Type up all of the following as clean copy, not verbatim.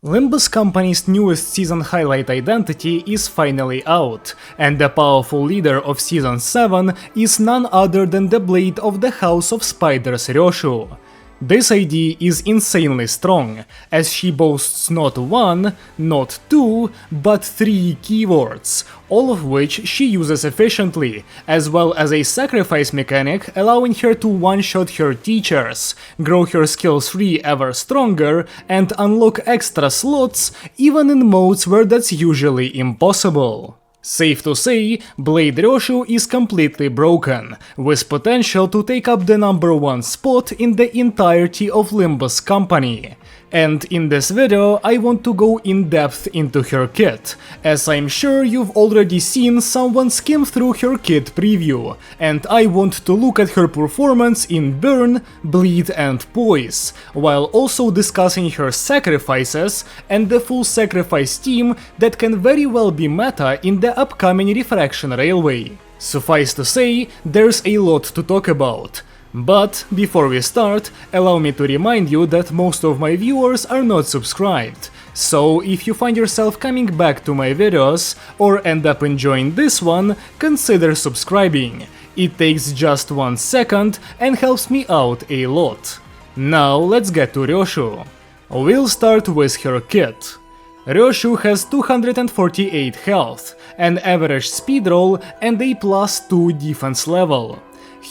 Limbus Company's newest season highlight identity is finally out, and the powerful leader of Season 7 is none other than the Blade of the House of Spiders Ryoshu. This ID is insanely strong, as she boasts not one, not two, but 3 keywords, all of which she uses efficiently, as well as a sacrifice mechanic allowing her to one-shot her teachers, grow her skill tree ever stronger, and unlock extra slots even in modes where that's usually impossible. Safe to say, Blade Ryoshu is completely broken, with potential to take up the #1 spot in the entirety of Limbus Company. And in this video I want to go in depth into her kit, as I'm sure you've already seen someone skim through her kit preview, and I want to look at her performance in Burn, Bleed and Poise, while also discussing her sacrifices and the full sacrifice team that can very well be meta in the upcoming Refraction Railway. Suffice to say, there's a lot to talk about. But before we start, allow me to remind you that most of my viewers are not subscribed, so if you find yourself coming back to my videos or end up enjoying this one, consider subscribing. It takes just 1 second and helps me out a lot. Now let's get to Ryoshu. We'll start with her kit. Ryoshu has 248 health, an average speed roll and a +2 defense level.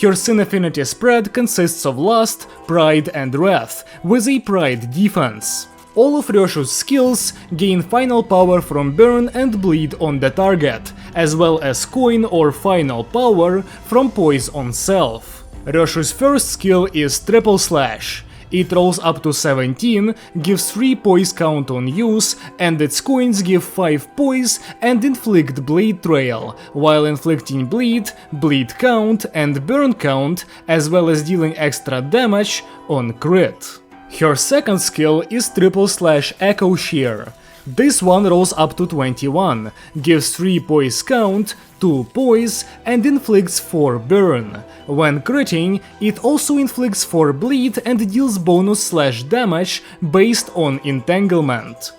Her Sin Affinity spread consists of Lust, Pride and Wrath, with a Pride defense. All of Ryoshu's skills gain final power from Burn and Bleed on the target, as well as Coin or final power from Poise on self. Ryoshu's first skill is Triple Slash. It rolls up to 17, gives 3 poise count on use, and its coins give 5 poise and inflict bleed trail, while inflicting bleed, bleed count and burn count, as well as dealing extra damage on crit. Her second skill is Triple Slash Echo Shear. This one rolls up to 21, gives 3 poise count, 2 poise and inflicts 4 burn. When critting, it also inflicts 4 bleed and deals bonus slash damage based on entanglement.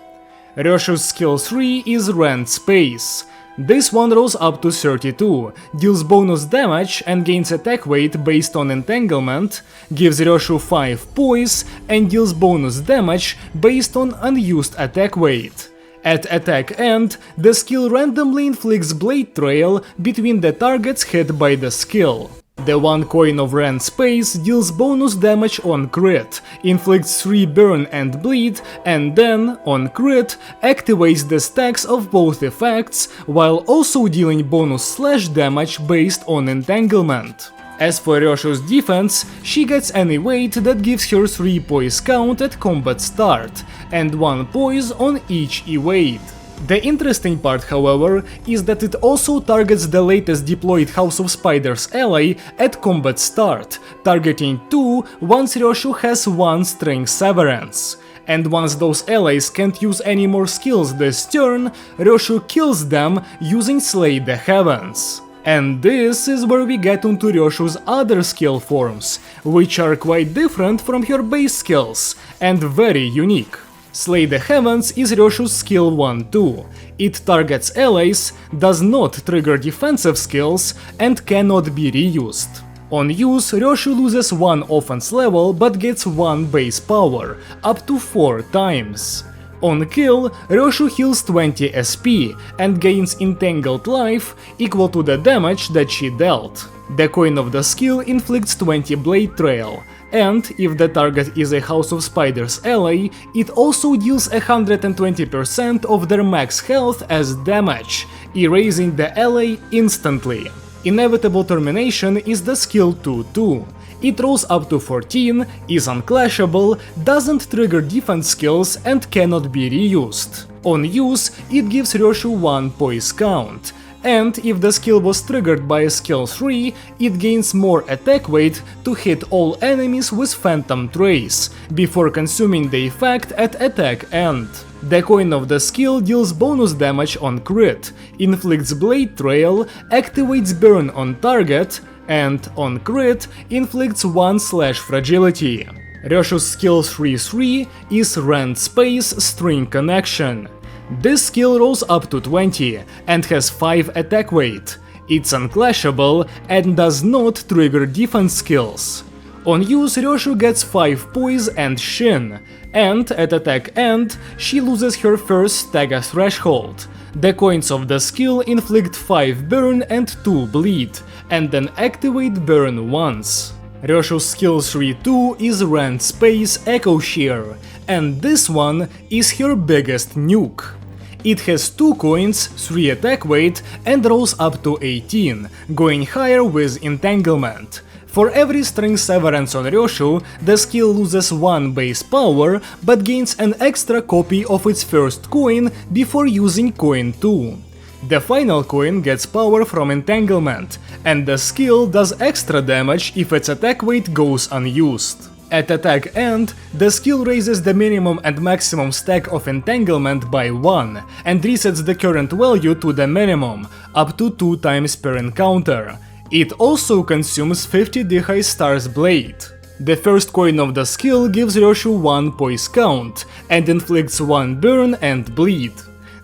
Ryoshu's skill 3 is Rend Space. This one rolls up to 32, deals bonus damage and gains attack weight based on entanglement, gives Ryoshu 5 poise and deals bonus damage based on unused attack weight. At attack end, the skill randomly inflicts Blade Trail between the targets hit by the skill. The 1 coin of Rend Space deals bonus damage on crit, inflicts 3 burn and bleed, and then, on crit, activates the stacks of both effects, while also dealing bonus slash damage based on entanglement. As for Ryoshu's defense, she gets any weight that gives her 3 poise count at combat start, and 1 poise on each evade. The interesting part, however, is that it also targets the latest deployed House of Spiders ally at combat start, targeting 2 once Ryoshu has 1 Strength Severance. And once those allies can't use any more skills this turn, Ryoshu kills them using Slay the Heavens. And this is where we get onto Ryoshu's other skill forms, which are quite different from her base skills, and very unique. Slay the Heavens is Ryoshu's skill 1-2. It targets allies, does not trigger defensive skills, and cannot be reused. On use, Ryoshu loses 1 offense level but gets 1 base power, up to 4 times. On kill, Ryoshu heals 20 SP and gains Entangled Life equal to the damage that she dealt. The coin of the skill inflicts 20 Blade Trail, and if the target is a House of Spiders ally, it also deals 120% of their max health as damage, erasing the ally instantly. Inevitable Termination is the skill 2-2. It rolls up to 14, is unclashable, doesn't trigger defense skills and cannot be reused. On use, it gives Ryoshu 1 poise count, and if the skill was triggered by a skill 3, it gains more attack weight to hit all enemies with Phantom Trace, before consuming the effect at attack end. The coin of the skill deals bonus damage on crit, inflicts Blade Trail, activates Burn on target, and on crit inflicts 1 slash fragility. Ryoshu's skill 3-3 is Rend Space String Connection. This skill rolls up to 20 and has 5 attack weight. It's unclashable and does not trigger defense skills. On use, Ryoshu gets 5 poise and shin, and at attack end, she loses her first stagger threshold. The coins of the skill inflict 5 burn and 2 bleed, and then activate burn once. Ryoshu's skill 3-2 is Rend Space Echo Shear, and this one is her biggest nuke. It has 2 coins, 3 attack weight, and rolls up to 18, going higher with Entanglement. For every string severance on Ryoshu, the skill loses 1 base power, but gains an extra copy of its first coin before using coin 2. The final coin gets power from Entanglement, and the skill does extra damage if its attack weight goes unused. At attack end, the skill raises the minimum and maximum stack of Entanglement by 1, and resets the current value to the minimum, up to 2 times per encounter. It also consumes 50 Dihai Star's Blade. The first coin of the skill gives Ryoshu 1 poise count, and inflicts 1 burn and bleed.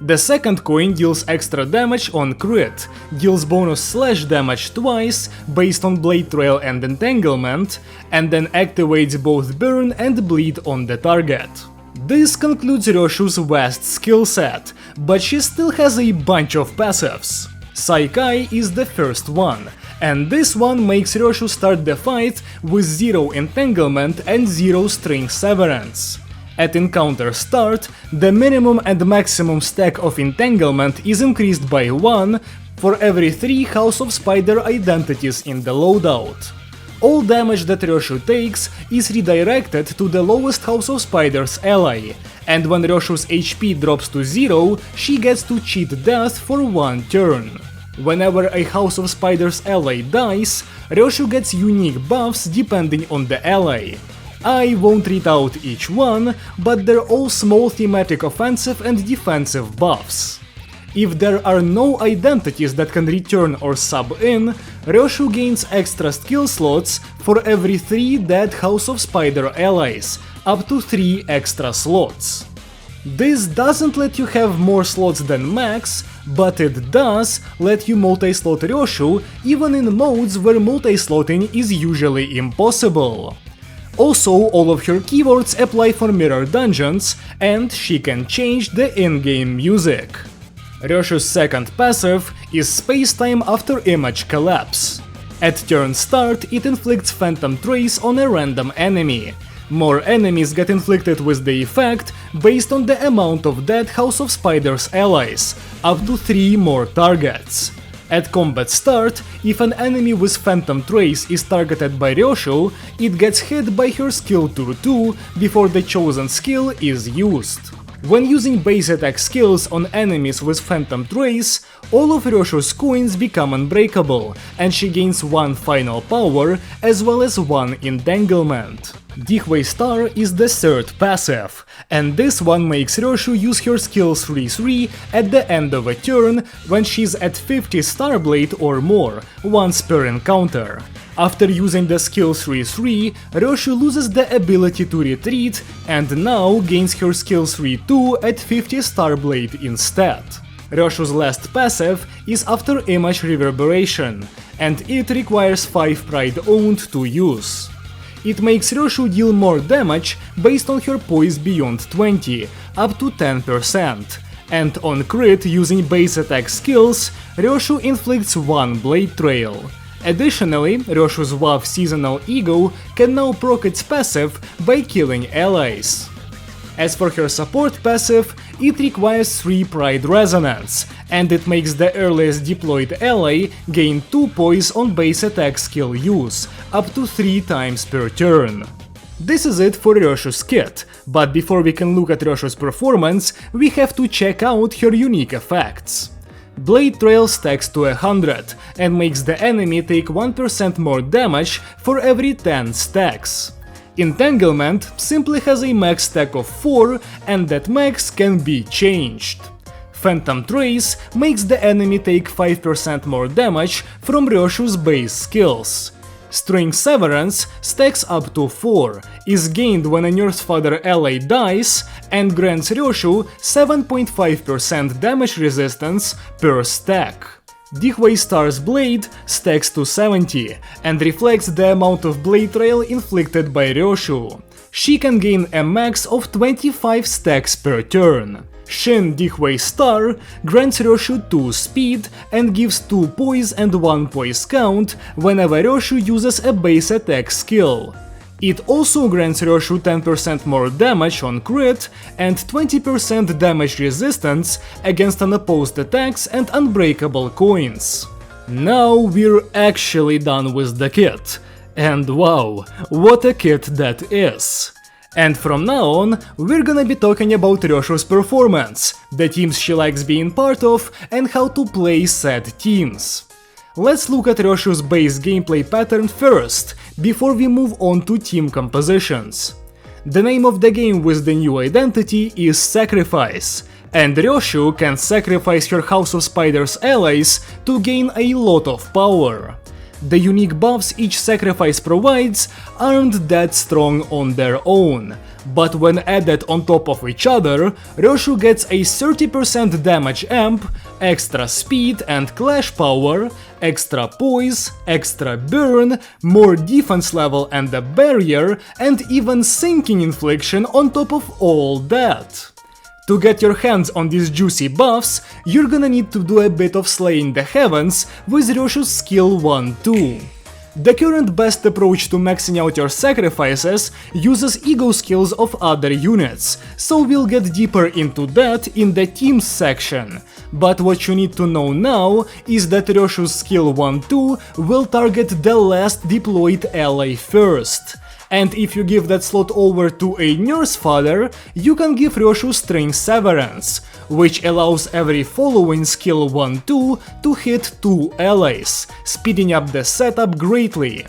The second coin deals extra damage on crit, deals bonus slash damage twice based on Blade Trail and Entanglement, and then activates both burn and bleed on the target. This concludes Ryoshu's vast skill set, but she still has a bunch of passives. Saikai is the first one, and this one makes Ryoshu start the fight with 0 Entanglement and 0 String Severance. At encounter start, the minimum and maximum stack of Entanglement is increased by 1 for every 3 House of Spider identities in the loadout. All damage that Ryoshu takes is redirected to the lowest House of Spider's ally, and when Ryoshu's HP drops to 0, she gets to cheat death for 1 turn. Whenever a House of Spider's ally dies, Ryoshu gets unique buffs depending on the ally. I won't read out each one, but they're all small thematic offensive and defensive buffs. If there are no identities that can return or sub in, Ryoshu gains extra skill slots for every 3 dead House of Spider allies, up to 3 extra slots. This doesn't let you have more slots than max, but it does let you multi-slot Ryoshu even in modes where multi-slotting is usually impossible. Also, all of her keywords apply for mirror dungeons, and she can change the in-game music. Ryoshu's second passive is Space-Time After Image Collapse. At turn start, it inflicts Phantom Trace on a random enemy. More enemies get inflicted with the effect based on the amount of dead House of Spider's allies, up to 3 more targets. At combat start, if an enemy with Phantom Trace is targeted by Ryoshu, it gets hit by her skill Tour 2 before the chosen skill is used. When using base attack skills on enemies with Phantom Trace, all of Ryoshu's coins become unbreakable, and she gains 1 final power as well as 1 entanglement. Dihwei Star is the third passive, and this one makes Ryoshu use her skill 3-3 at the end of a turn when she's at 50 Starblade or more, once per encounter. After using the skill 3-3, Ryoshu loses the ability to retreat and now gains her skill 3-2 at 50 Starblade instead. Ryoshu's last passive is After Image Reverberation, and it requires 5 Pride Owned to use. It makes Ryoshu deal more damage based on her poise beyond 20, up to 10%, and on crit using base attack skills, Ryoshu inflicts 1 Blade Trail. Additionally, Ryoshu's WoW Seasonal Ego can now proc its passive by killing allies. As for her support passive, it requires 3 Pride Resonance, and it makes the earliest deployed ally gain 2 poise on base attack skill use, up to 3 times per turn. This is it for Ryoshu's kit, but before we can look at Ryoshu's performance, we have to check out her unique effects. Blade Trail stacks to 100 and makes the enemy take 1% more damage for every 10 stacks. Entanglement simply has a max stack of 4, and that max can be changed. Phantom Trace makes the enemy take 5% more damage from Ryoshu's base skills. Strength Severance stacks up to 4, is gained when a Nurse Father ally dies, and grants Ryoshu 7.5% damage resistance per stack. Dihwei Star's blade stacks to 70 and reflects the amount of blade trail inflicted by Ryoshu. She can gain a max of 25 stacks per turn. Shin Dihwei Star grants Ryoshu 2 speed and gives 2 poise and 1 poise count whenever Ryoshu uses a base attack skill. It also grants Ryoshu 10% more damage on crit and 20% damage resistance against unopposed attacks and unbreakable coins. Now we're actually done with the kit. And wow, what a kit that is! And from now on, we're gonna be talking about Ryoshu's performance, the teams she likes being part of, and how to play said teams. Let's look at Ryoshu's base gameplay pattern first, before we move on to team compositions. The name of the game with the new identity is Sacrifice, and Ryoshu can sacrifice her House of Spiders allies to gain a lot of power. The unique buffs each sacrifice provides aren't that strong on their own, but when added on top of each other, Ryoshu gets a 30% damage amp, extra speed and clash power, extra poise, extra burn, more defense level and a barrier, and even sinking infliction on top of all that. To get your hands on these juicy buffs, you're gonna need to do a bit of slaying the heavens with Ryoshu's skill 1-2. The current best approach to maxing out your sacrifices uses ego skills of other units, so we'll get deeper into that in the teams section. But what you need to know now is that Ryoshu's skill 1-2 will target the last deployed ally first. And if you give that slot over to a Nurse Father, you can give Ryoshu Strength Severance, which allows every following skill 1-2 to hit 2 allies, speeding up the setup greatly.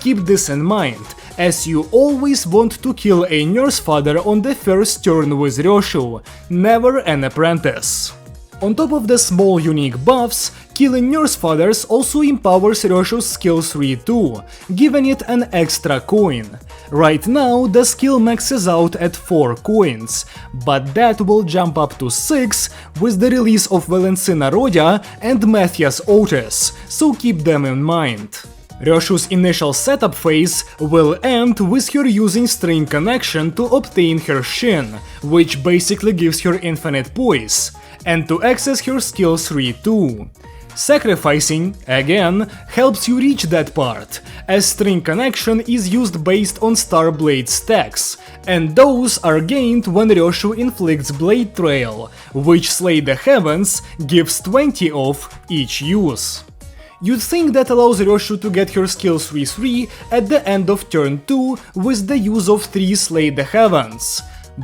Keep this in mind, as you always want to kill a Nurse Father on the first turn with Ryoshu, never an apprentice. On top of the small unique buffs, killing Nurse Fathers also empowers Ryoshu's skill 3-2, giving it an extra coin. Right now the skill maxes out at 4 coins, but that will jump up to 6 with the release of Valencina Rodia and Matthias Otis, so keep them in mind. Ryoshu's initial setup phase will end with her using String Connection to obtain her Shin, which basically gives her infinite poise, and to access her skill 3-2. Sacrificing, again, helps you reach that part, as String Connection is used based on Star Blade stacks, and those are gained when Ryoshu inflicts Blade Trail, which Slay the Heavens gives 20 of each use. You'd think that allows Ryoshu to get her skill 3-3 at the end of turn 2 with the use of 3 Slay the Heavens.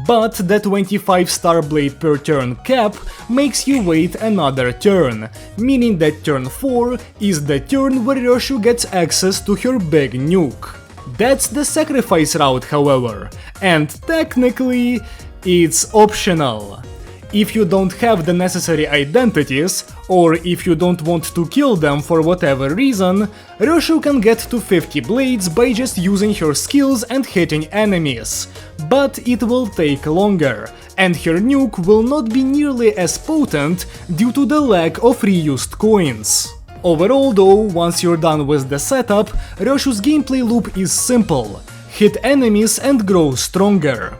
But the 25 Star Blade per turn cap makes you wait another turn, meaning that turn 4 is the turn where Ryoshu gets access to her big nuke. That's the sacrifice route, however, and technically it's optional. If you don't have the necessary identities, or if you don't want to kill them for whatever reason, Ryoshu can get to 50 blades by just using her skills and hitting enemies, but it will take longer, and her nuke will not be nearly as potent due to the lack of reused coins. Overall though, once you're done with the setup, Ryoshu's gameplay loop is simple: hit enemies and grow stronger.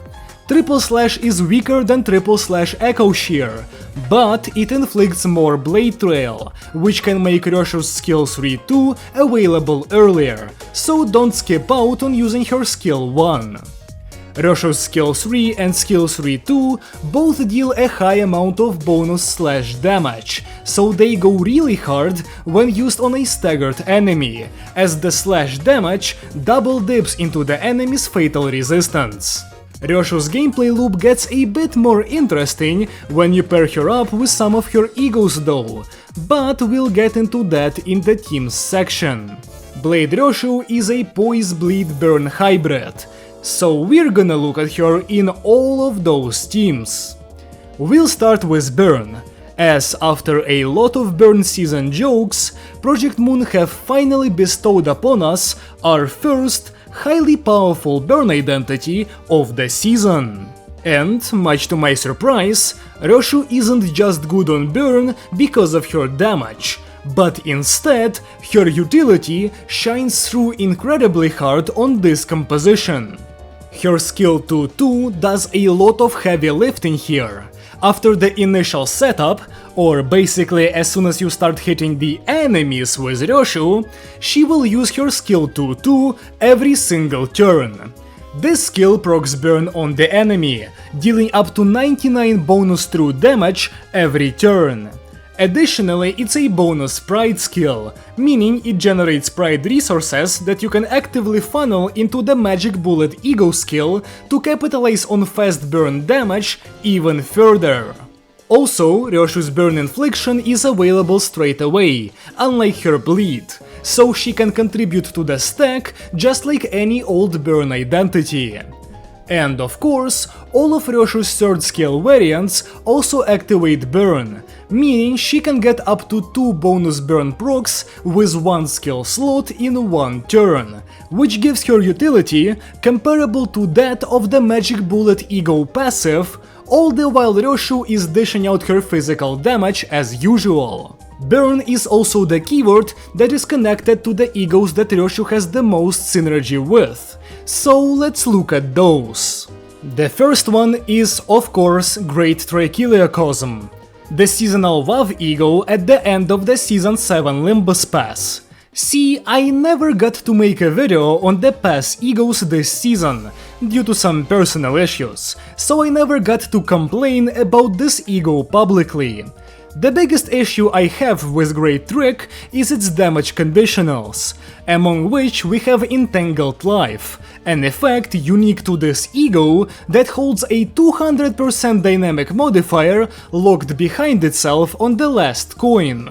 Triple Slash is weaker than Triple Slash Echo Shear, but it inflicts more Blade Trail, which can make Ryoshu's skill 3-2 available earlier, so don't skip out on using her skill 1. Ryoshu's skill 3 and skill 3-2 both deal a high amount of bonus slash damage, so they go really hard when used on a staggered enemy, as the slash damage double dips into the enemy's fatal resistance. Ryoshu's gameplay loop gets a bit more interesting when you pair her up with some of her egos though, but we'll get into that in the teams section. Blade Ryoshu is a Poise Bleed Burn hybrid, so we're gonna look at her in all of those teams. We'll start with Burn, as after a lot of burn season jokes, Project Moon have finally bestowed upon us our first, highly powerful burn identity of the season. And, much to my surprise, Ryoshu isn't just good on burn because of her damage, but instead, her utility shines through incredibly hard on this composition. Her skill 2-2 does a lot of heavy lifting here. After the initial setup, or basically as soon as you start hitting the enemies with Ryoshu, she will use her skill 2-2 every single turn. This skill procs burn on the enemy, dealing up to 99 bonus true damage every turn. Additionally, it's a bonus pride skill, meaning it generates pride resources that you can actively funnel into the Magic Bullet Ego skill to capitalize on fast burn damage even further. Also, Ryoshu's burn infliction is available straight away, unlike her bleed, so she can contribute to the stack just like any old burn identity. And of course, all of Ryoshu's 3rd scale variants also activate burn, meaning she can get up to 2 bonus burn procs with 1 skill slot in 1 turn, which gives her utility comparable to that of the Magic Bullet Ego passive, all the while Ryoshu is dishing out her physical damage as usual. Burn is also the keyword that is connected to the egos that Ryoshu has the most synergy with, so let's look at those. The first one is, of course, Great Trichiliacosm, the seasonal WoW ego at the end of the Season 7 Limbus Pass. See, I never got to make a video on the pass egos this season, due to some personal issues, so I never got to complain about this ego publicly. The biggest issue I have with Great Trick is its damage conditionals, among which we have Entangled Life, an effect unique to this ego that holds a 200% dynamic modifier locked behind itself on the last coin.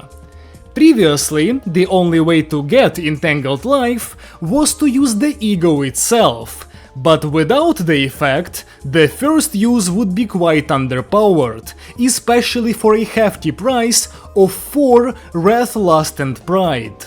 Previously, the only way to get Entangled Life was to use the ego itself, but without the effect, the first use would be quite underpowered, especially for a hefty price of 4 Wrath, Lust and Pride.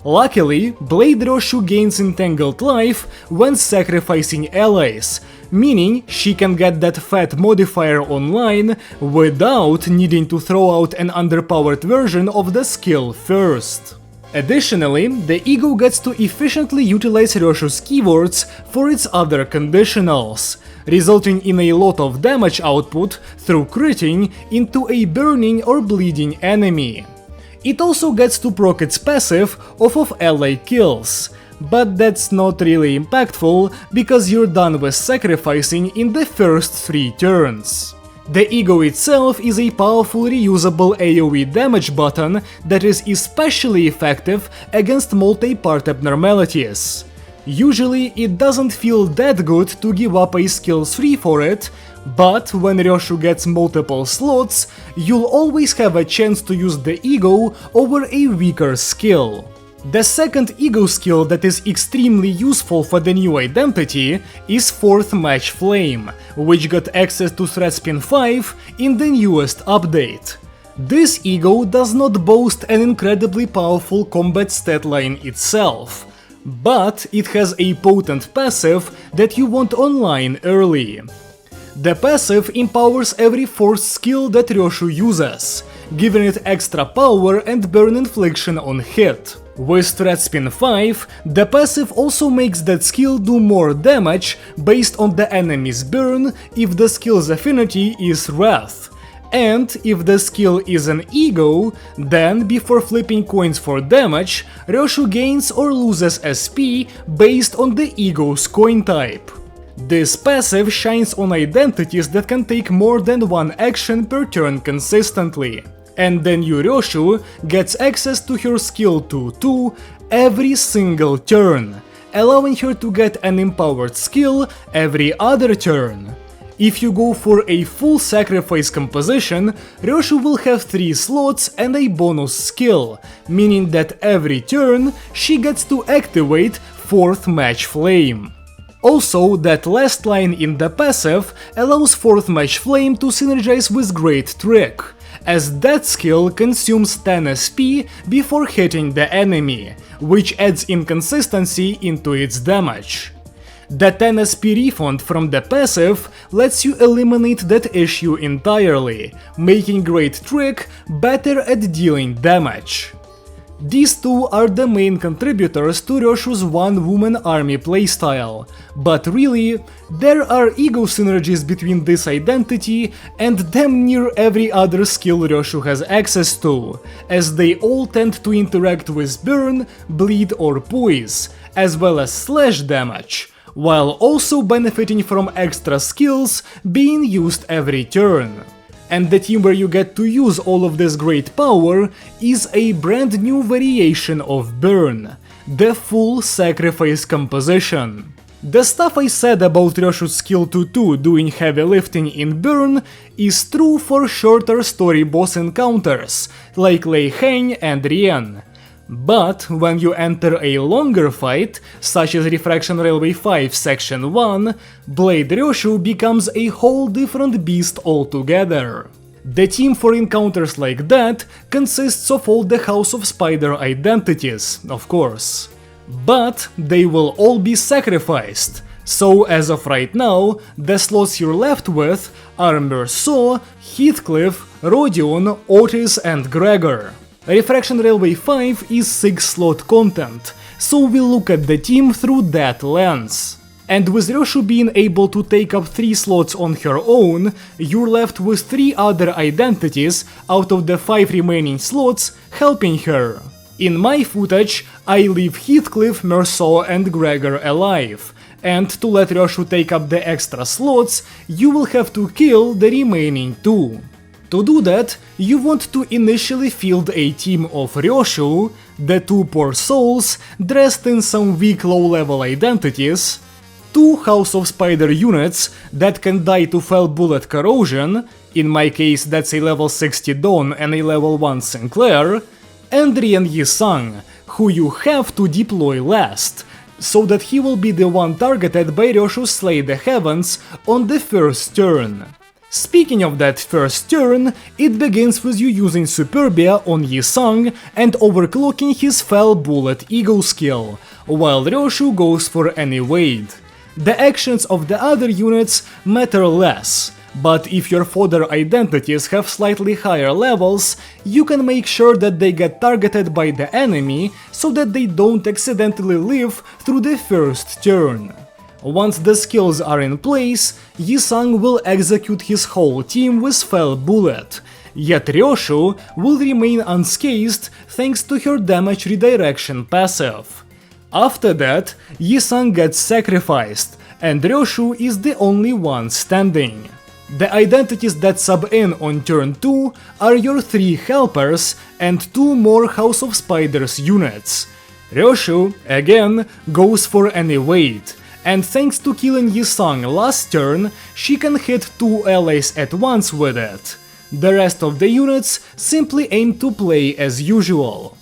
Luckily, Blade Ryoshu gains Entangled Life when sacrificing allies, meaning she can get that fat modifier online without needing to throw out an underpowered version of the skill first. Additionally, the ego gets to efficiently utilize Ryoshu's keywords for its other conditionals, resulting in a lot of damage output through critting into a burning or bleeding enemy. It also gets to proc its passive off of ally kills, but that's not really impactful because you're done with sacrificing in the first 3 turns. The ego itself is a powerful reusable AoE damage button that is especially effective against multi-part abnormalities. Usually it doesn't feel that good to give up a skill 3 for it, but when Ryoshu gets multiple slots, you'll always have a chance to use the ego over a weaker skill. The second ego skill that is extremely useful for the new identity is 4th Match Flame, which got access to Threat Spin 5 in the newest update. This ego does not boast an incredibly powerful combat stat line itself, but it has a potent passive that you want online early. The passive empowers every 4th skill that Ryoshu uses, giving it extra power and burn infliction on hit. With Threat Spin 5, the passive also makes that skill do more damage based on the enemy's burn if the skill's affinity is Wrath. And if the skill is an ego, then before flipping coins for damage, Ryoshu gains or loses SP based on the ego's coin type. This passive shines on identities that can take more than 1 action per turn consistently. And then Ryoshu gets access to her skill 2-2 every single turn, allowing her to get an empowered skill every other turn. If you go for a full sacrifice composition, Ryoshu will have 3 slots and a bonus skill, meaning that every turn she gets to activate 4th Match Flame. Also, that last line in the passive allows 4th Match Flame to synergize with Great Trick, as that skill consumes 10 SP before hitting the enemy, which adds inconsistency into its damage. The 10 SP refund from the passive lets you eliminate that issue entirely, making Great Trick better at dealing damage. These two are the main contributors to Ryoshu's one-woman army playstyle, but really, there are ego synergies between this identity and damn near every other skill Ryoshu has access to, as they all tend to interact with burn, bleed or poise, as well as slash damage, while also benefiting from extra skills being used every turn. And the team where you get to use all of this great power is a brand new variation of burn, the full sacrifice composition. The stuff I said about Ryoshu's skill 2-2 doing heavy lifting in burn is true for shorter story boss encounters, like Lei Heng and Rien. But when you enter a longer fight, such as Refraction Railway 5 Section 1, Blade Ryoshu becomes a whole different beast altogether. The team for encounters like that consists of all the House of Spider identities, of course. But they will all be sacrificed, so as of right now, the slots you're left with are Merceau, Heathcliff, Rodion, Otis and Gregor. Refraction Railway 5 is 6-slot content, so we'll look at the team through that lens. And with Ryoshu being able to take up 3 slots on her own, you're left with 3 other identities out of the 5 remaining slots helping her. In my footage, I leave Heathcliff, Merceau and Gregor alive, and to let Ryoshu take up the extra slots, you will have to kill the remaining 2. To do that, you want to initially field a team of Ryoshu, the 2 poor souls, dressed in some weak low-level identities, 2 House of Spider units that can die to Fell Bullet Corrosion, in my case that's a level 60 Dawn and a level 1 Sinclair, and Rien Yisang, who you have to deploy last, so that he will be the one targeted by Ryoshu's Slay the Heavens on the first turn. Speaking of that first turn, it begins with you using Superbia on Yisang and overclocking his Fell Bullet Ego skill, while Ryoshu goes for an evade. The actions of the other units matter less, but if your fodder identities have slightly higher levels, you can make sure that they get targeted by the enemy so that they don't accidentally live through the first turn. Once the skills are in place, Yisang will execute his whole team with Fell Bullet, yet Ryoshu will remain unscathed thanks to her damage redirection passive. After that, Yisang gets sacrificed, and Ryoshu is the only one standing. The identities that sub in on turn 2 are your 3 helpers and 2 more House of Spiders units. Ryoshu, again, goes for an evade, and thanks to killing Yisang last turn, she can hit 2 allies at once with it. The rest of the units simply aim to play as usual.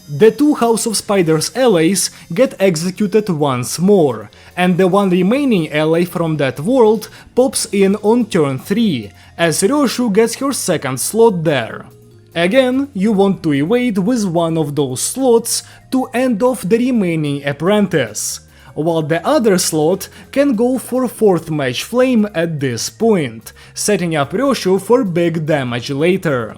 The 2 House of Spiders allies get executed once more, and the one remaining ally from that world pops in on turn 3, as Ryoshu gets her second slot there. Again, you want to evade with one of those slots to end off the remaining apprentice, while the other slot can go for 4th Match Flame at this point, setting up Ryoshu for big damage later.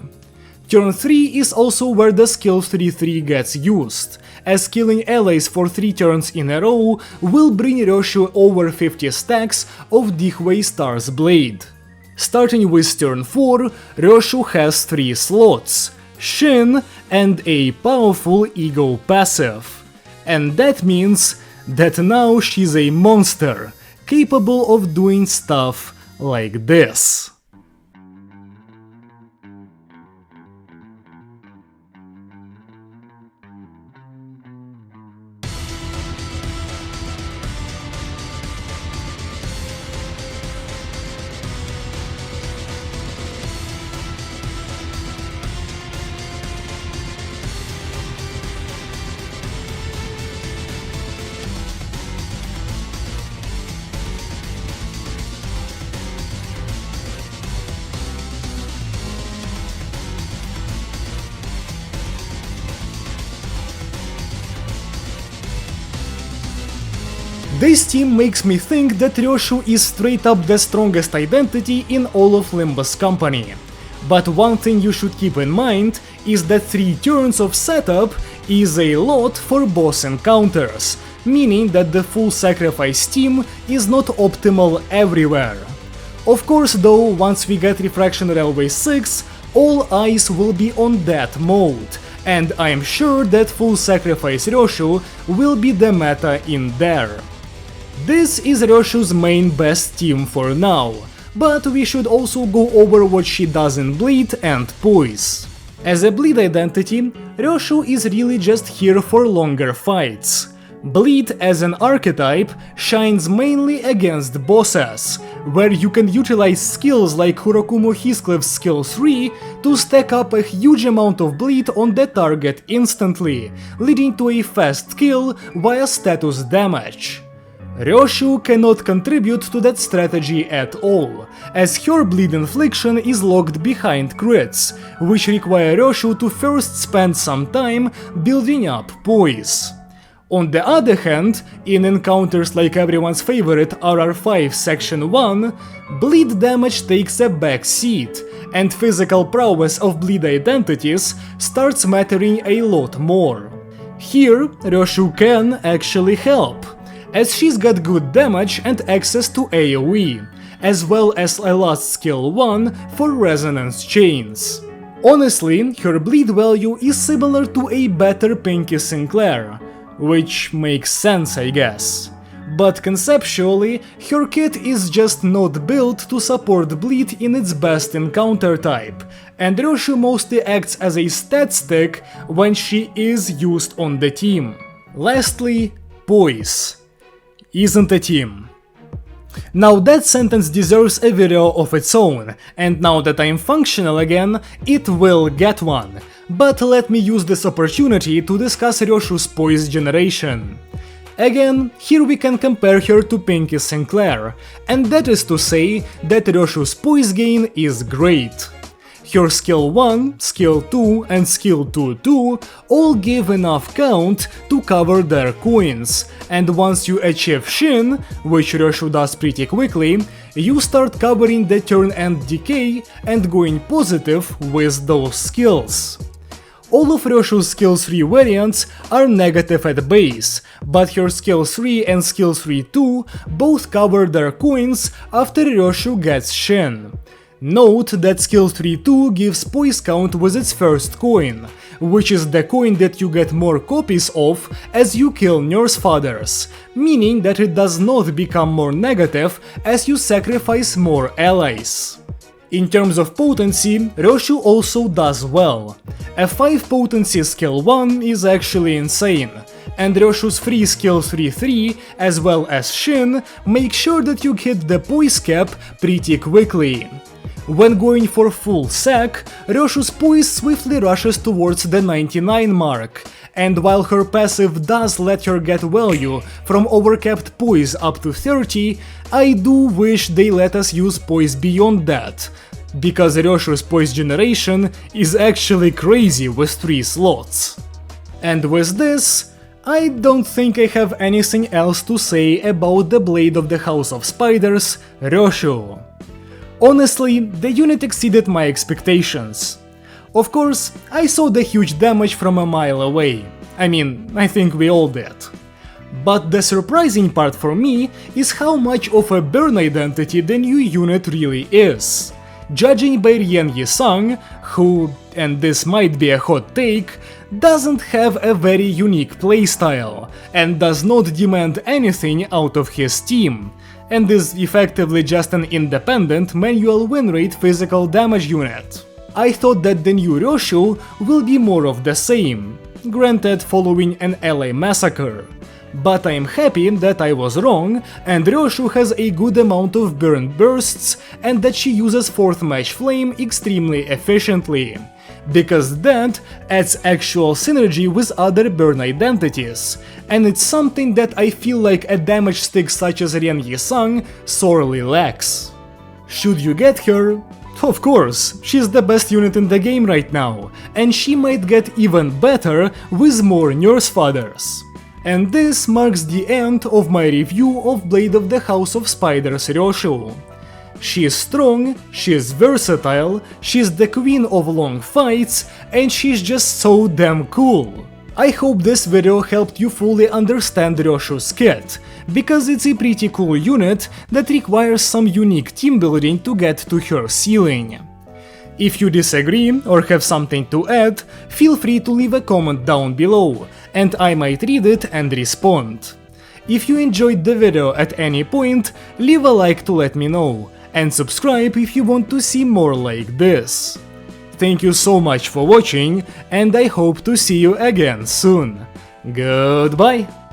Turn 3 is also where the skill 3-3 gets used, as killing allies for 3 turns in a row will bring Ryoshu over 50 stacks of Dihwei Star's Blade. Starting with turn 4, Ryoshu has 3 slots, Shin and a powerful Ego passive. And that means that now she's a monster, capable of doing stuff like this. This team makes me think that Ryoshu is straight up the strongest identity in all of Limbus Company. But one thing you should keep in mind is that 3 turns of setup is a lot for boss encounters, meaning that the full sacrifice team is not optimal everywhere. Of course though, once we get Refraction Railway 6, all eyes will be on that mode, and I'm sure that full sacrifice Ryoshu will be the meta in there. This is Ryoshu's main best team for now, but we should also go over what she does in Bleed and Poise. As a Bleed identity, Ryoshu is really just here for longer fights. Bleed as an archetype shines mainly against bosses, where you can utilize skills like Kurokumo Heathcliff's skill 3 to stack up a huge amount of bleed on the target instantly, leading to a fast kill via status damage. Ryoshu cannot contribute to that strategy at all, as her bleed infliction is locked behind crits, which require Ryoshu to first spend some time building up poise. On the other hand, in encounters like everyone's favorite RR5 Section 1, bleed damage takes a back seat, and physical prowess of bleed identities starts mattering a lot more. Here, Ryoshu can actually help, as she's got good damage and access to AoE, as well as a last skill 1 for resonance chains. Honestly, her bleed value is similar to a better Pinky Sinclair, which makes sense, I guess. But conceptually, her kit is just not built to support bleed in its best encounter type, and Ryoshu mostly acts as a stat stick when she is used on the team. Lastly, Poise isn't a team. Now that sentence deserves a video of its own, and now that I'm functional again, it will get one. But let me use this opportunity to discuss Ryoshu's Poise generation. Again, here we can compare her to Pinky Sinclair, and that is to say that Ryoshu's Poise gain is great. Her skill 1, skill 2 and skill 2-2 all give enough count to cover their coins, and once you achieve Shin, which Ryoshu does pretty quickly, you start covering the turn-end decay and going positive with those skills. All of Ryoshu's skill 3 variants are negative at base, but her skill 3 and skill 3-2 both cover their coins after Ryoshu gets Shin. Note that skill 3-2 gives poise count with its first coin, which is the coin that you get more copies of as you kill Nurse Fathers, meaning that it does not become more negative as you sacrifice more allies. In terms of potency, Ryoshu also does well. A 5 potency skill 1 is actually insane, and Ryoshu's free skill 3-3 as well as Shin make sure that you hit the poise cap pretty quickly. When going for full sack, Ryoshu's poise swiftly rushes towards the 99 mark, and while her passive does let her get value from overcapped poise up to 30, I do wish they let us use poise beyond that, because Ryoshu's poise generation is actually crazy with 3 slots. And with this, I don't think I have anything else to say about the Blade of the House of Spiders, Ryoshu. Honestly, the unit exceeded my expectations. Of course, I saw the huge damage from a mile away. I mean, I think we all did. But the surprising part for me is how much of a burn identity the new unit really is. Judging by Rian Yi-sung, who, and this might be a hot take, doesn't have a very unique playstyle, and does not demand anything out of his team, and is effectively just an independent manual win rate physical damage unit. I thought that the new Ryoshu will be more of the same, granted following an LA massacre. But I'm happy that I was wrong, and Ryoshu has a good amount of burn bursts, and that she uses 4th Match Flame extremely efficiently, because that adds actual synergy with other burn identities, and it's something that I feel like a damage stick such as Rian Yi-sung sorely lacks. Should you get her? Of course, she's the best unit in the game right now, and she might get even better with more Nurse Fathers. And this marks the end of my review of Blade of the House of Spiders Ryoshu. She is strong, she is versatile, she's the queen of long fights, and she's just so damn cool. I hope this video helped you fully understand Ryoshu's kit, because it's a pretty cool unit that requires some unique team building to get to her ceiling. If you disagree or have something to add, feel free to leave a comment down below, and I might read it and respond. If you enjoyed the video at any point, leave a like to let me know, and subscribe if you want to see more like this. Thank you so much for watching, and I hope to see you again soon. Goodbye!